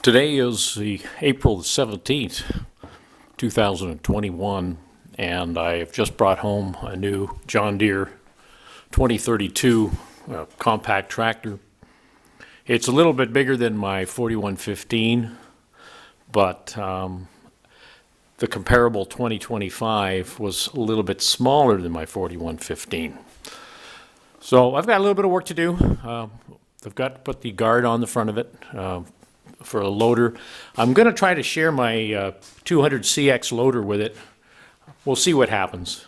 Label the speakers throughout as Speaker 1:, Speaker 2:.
Speaker 1: Today is April the 17th, 2021, and I have just brought home a new John Deere 2032 compact tractor. It's a little bit bigger than my 4115, but the comparable 2025 was a little bit smaller than my 4115. So I've got a little bit of work to do. I've got to put the guard on the front of it for a loader. I'm going to try to share my 200CX loader with it. We'll see what happens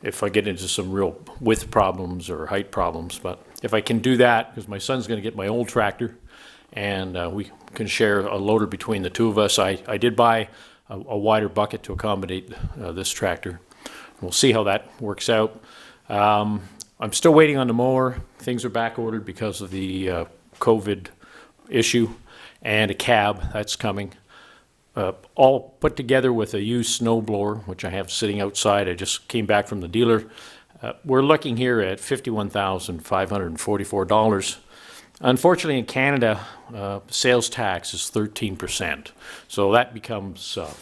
Speaker 1: if I get into some real width problems or height problems. But if I can do that, because my son's going to get my old tractor, and we can share a loader between the two of us. I did buy a wider bucket to accommodate this tractor. We'll see how that works out. I'm still waiting on the mower. Things are back ordered because of the COVID issue, and a cab that's coming. All put together with a used snowblower, which I have sitting outside. I just came back from the dealer. We're looking here at $51,544. Unfortunately, in Canada, sales tax is 13%, so that becomes a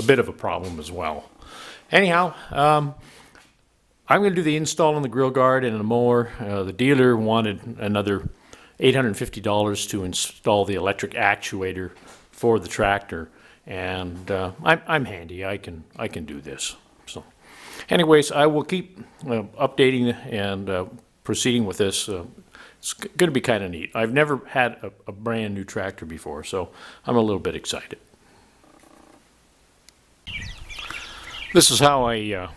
Speaker 1: bit of a problem as well. Anyhow, I'm going to do the install on the grill guard and the mower. The dealer wanted another $850 to install the electric actuator for the tractor, and I'm handy. I can do this. So, anyways, I will keep updating and proceeding with this. It's going to be kind of neat. I've never had a brand new tractor before, so I'm a little bit excited. This is how I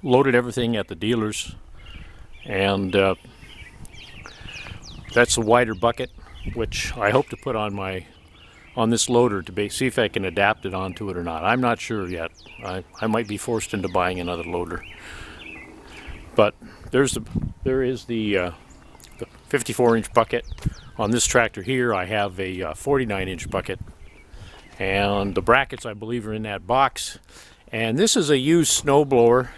Speaker 1: loaded everything at the dealers, and that's a wider bucket, which I hope to put on this loader to see if I can adapt it onto it or not. I'm not sure yet. I might be forced into buying another loader. But there is the 54-inch bucket. On this tractor here, I have a 49-inch bucket, and the brackets, I believe, are in that box. And this is a used snowblower.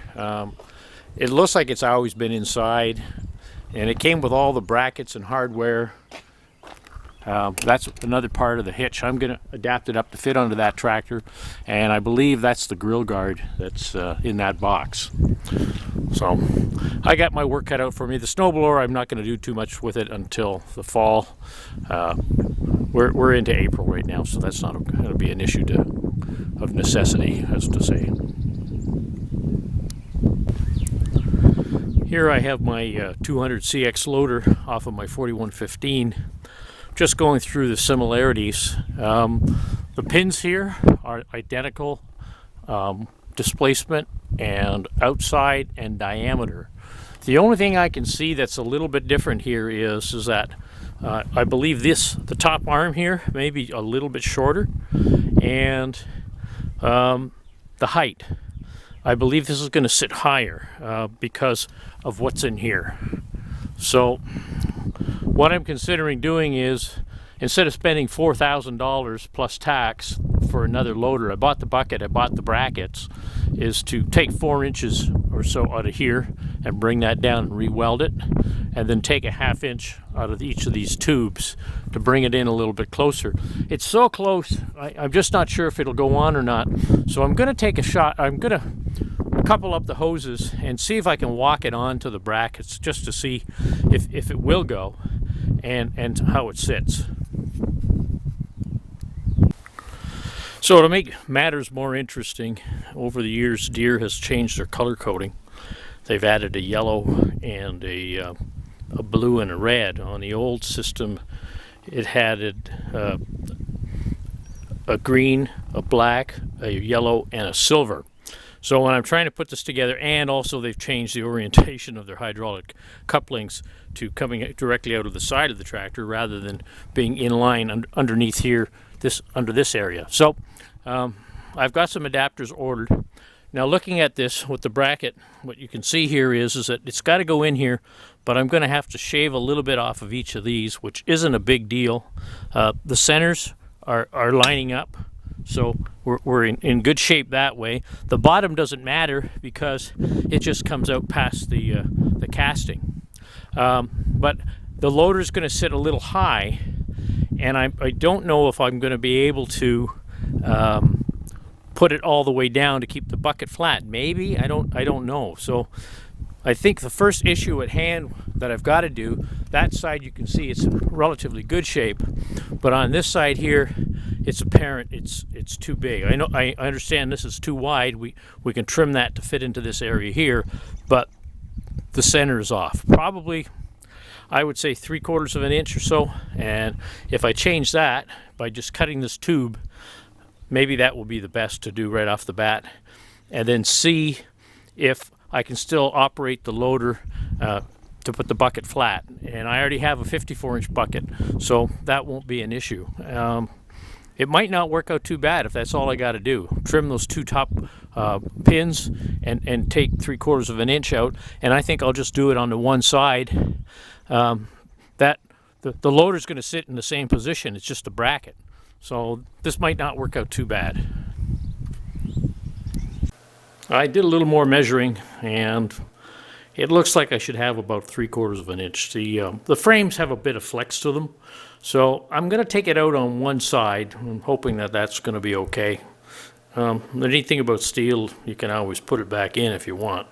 Speaker 1: It looks like it's always been inside, and it came with all the brackets and hardware. That's another part of the hitch. I'm going to adapt it up to fit onto that tractor, and I believe that's the grill guard that's in that box. So I got my work cut out for me. The snowblower, I'm not going to do too much with it until the fall. We're into April right now, so that's not going to be an issue of necessity, as to say. Here I have my 200CX loader off of my 4115. Just going through the similarities. The pins here are identical, displacement and outside and diameter. The only thing I can see that's a little bit different here is that I believe the top arm here may be a little bit shorter, and the height. I believe this is going to sit higher because of what's in here. So what I'm considering doing is, instead of spending $4,000 plus tax for another loader, I bought the bucket, I bought the brackets, is to take 4 inches or so out of here and bring that down and re-weld it, and then take a 1/2 inch out of each of these tubes to bring it in a little bit closer. It's so close, I'm just not sure if it'll go on or not. So I'm going to take a shot. I'm going to couple up the hoses and see if I can walk it onto the brackets, just to see if it will go and how it sits. So to make matters more interesting, over the years Deere has changed their color coding. They've added a yellow and a blue and a red. On the old system it had a green, a black, a yellow, and a silver. So when I'm trying to put this together, and also they've changed the orientation of their hydraulic couplings to coming directly out of the side of the tractor rather than being in line underneath here, under this area. So I've got some adapters ordered. Now, looking at this with the bracket, what you can see here is that it's got to go in here, but I'm going to have to shave a little bit off of each of these, which isn't a big deal. The centers are lining up, so we're in good shape that way. The bottom doesn't matter because it just comes out past the casting. But the loader is going to sit a little high, and I don't know if I'm going to be able to put it all the way down to keep the bucket flat. Maybe, I don't know. So I think the first issue at hand that I've got to do, that side you can see it's in relatively good shape, but on this side here, it's apparent it's too big. I understand this is too wide. We can trim that to fit into this area here, but the center is off. Probably, I would say 3/4 of an inch or so, and if I change that by just cutting this tube, maybe that will be the best to do right off the bat, and then see if I can still operate the loader to put the bucket flat. And I already have a 54-inch bucket, so that won't be an issue. It might not work out too bad if that's all I got to do. Trim those two top pins and take 3/4 of an inch out, and I think I'll just do it on the one side. The loader's going to sit in the same position. It's just a bracket. So this might not work out too bad. I did a little more measuring, and it looks like I should have about 3/4 of an inch. The frames have a bit of flex to them, so I'm going to take it out on one side. I'm hoping that that's going to be okay. The neat thing about steel, you can always put it back in if you want.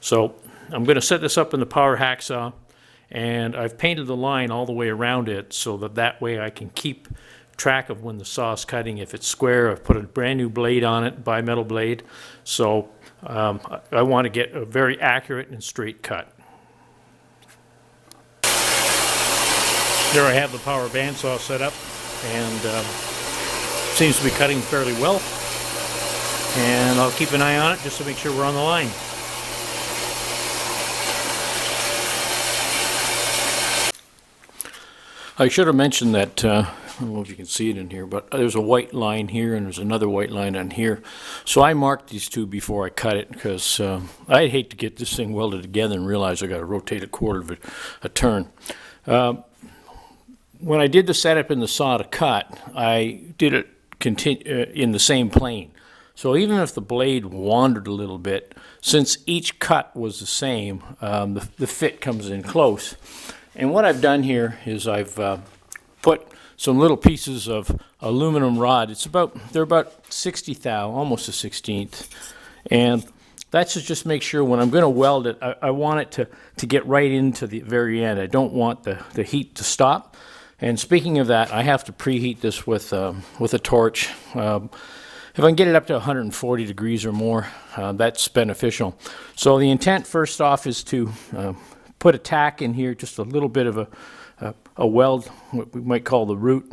Speaker 1: So I'm going to set this up in the power hacksaw, and I've painted the line all the way around it so that way I can keep track of when the saw is cutting. If it's square, I've put a brand new blade on it, bimetal blade, so I want to get a very accurate and straight cut. There I have the power bandsaw set up, and seems to be cutting fairly well, and I'll keep an eye on it just to make sure we're on the line. I should have mentioned that I don't know if you can see it in here, but there's a white line here and there's another white line on here. So I marked these two before I cut it, because I'd hate to get this thing welded together and realize I got to rotate 1/4 of a turn. When I did the setup in the saw to cut, I did it in the same plane. So even if the blade wandered a little bit, since each cut was the same, the fit comes in close. And what I've done here is I've put some little pieces of aluminum rod. They're about 60 thou, almost a 16th, and that's to just make sure when I'm going to weld it, I want it to get right into the very end. I don't want the heat to stop. And speaking of that, I have to preheat this with a torch. If I can get it up to 140 degrees or more, that's beneficial. So the intent first off is to put a tack in here, just a little bit of a weld, what we might call the root,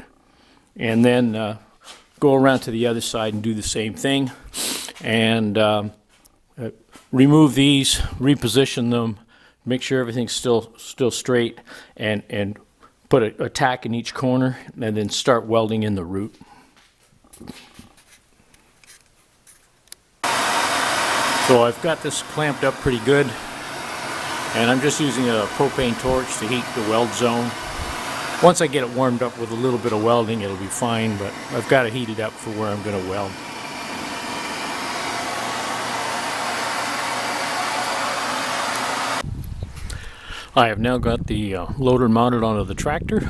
Speaker 1: and then go around to the other side and do the same thing, and remove these, reposition them, make sure everything's still straight, and put a tack in each corner, and then start welding in the root. So I've got this clamped up pretty good, and I'm just using a propane torch to heat the weld zone. Once I get it warmed up with a little bit of welding, it'll be fine, but I've got to heat it up for where I'm going to weld. I have now got the loader mounted onto the tractor,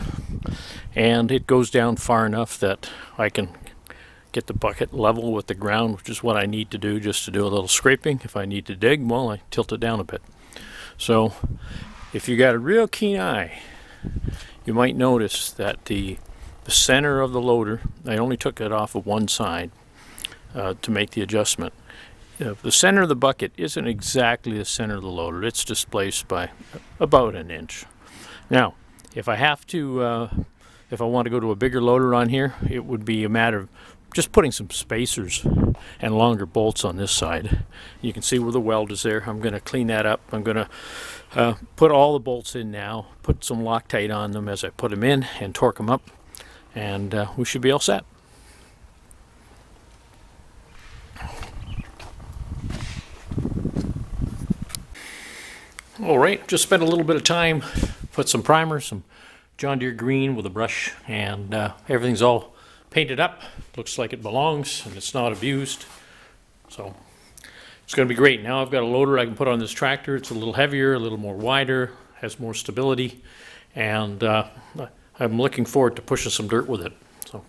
Speaker 1: and it goes down far enough that I can get the bucket level with the ground, which is what I need to do, just to do a little scraping. If I need to dig, well, I tilt it down a bit. So if you got a real keen eye, you might notice that the center of the loader, I only took it off of one side to make the adjustment. The center of the bucket isn't exactly the center of the loader. It's displaced by about an inch. Now, if I have to, if I want to go to a bigger loader on here, it would be a matter of just putting some spacers and longer bolts on this side. You can see where the weld is there. I'm going to clean that up. I'm going to put all the bolts in now, put some Loctite on them as I put them in, and torque them up, and we should be all set. All right, just spent a little bit of time, put some primer, some John Deere green with a brush, and everything's all painted up. Looks like it belongs and it's not abused. So it's going to be great. Now I've got a loader I can put on this tractor. It's a little heavier, a little more wider, has more stability, and I'm looking forward to pushing some dirt with it. So,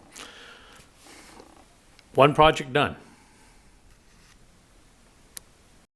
Speaker 1: one project done.